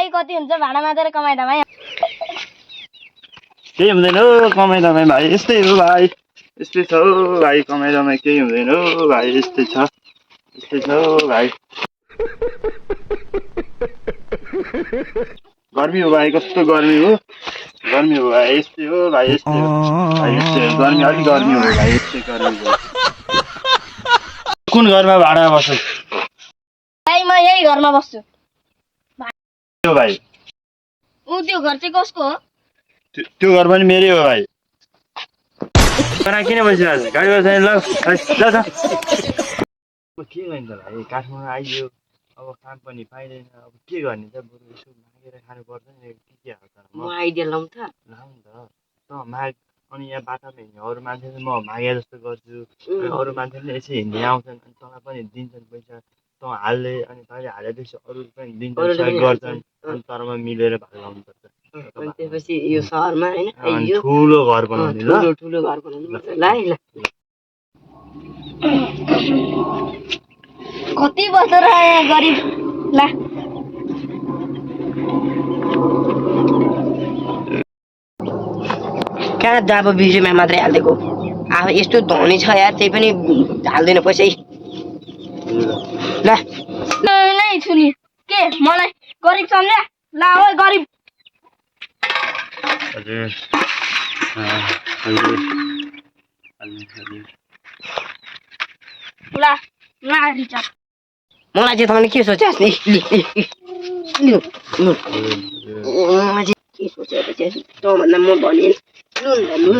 भाइ कति हुन्छ भाडा मातेर कमाइदा भाइ केही हुँदैन हौ कमाइदामै भाइ यस्तै हो भाइ यस्तै छ हौ भाइ कमाइदामै केही हुँदैन हौ भाइ यस्तै छ हौ भाइ गर्मी हो भाइ कस्तो गर्मी हो भाइ यस्तै हो भाइ यस्तै हो भाइ यस्तै हो गर्मी अलिक गर्मी हो भाइ यस्तै गर्मी हो कुन घरमा भाडा बस्छौ भाइ म यही घरमा बस्छु त्यो भाइ त्यो घर चाहिँ कसको हो त्यो घर पनि मेरै हो भाइ किन बसिरहेको छ गाडी बस्दैन ल के गर्ने त भाइ काठमाडौँ आइयो अब काम पनि पाइँदैन अब के गर्ने त बरु यसो मागेर खानु पर्छ नि के हो त म आइडिया लाउँ त त माग अनि यहाँ बाटामा हिँड्ने अरू मान्छेले म मागे जस्तो गर्छु अनि अरू मान्छेले यसो हिँड्दै आउँछन् अनि तँलाई पनि दिन्छन् पैसा तँ हाल्दै अनि तैँले हालेपछि अरू पनि दिन्छन् सहयोग गर्छन् अनि तरमा मिलेर भाडा लाउनुपर्छ अनि त्यसपछि यो सहरमा हैन अनि ठुलो घर बनाउने ल ठुलो घर बनाउनु पर्छ ल ल कति बसेर यहाँ गरिब ला कहाँ जाब बिजुमा मात्रै हालिदिएको अब यस्तो धनी छ यार त्यही पनि हाल्दैन पैसै ल नै छुनी के मलाई गरिब सम्झ्या ला ओ गरिब हजुर ला ला रिचार्ज मलाई चाहिँ तपाईँले के सोचेको नि मलाई चाहिँ के सोचेको चाहिँ तँभन्दा म भने लु भन्नु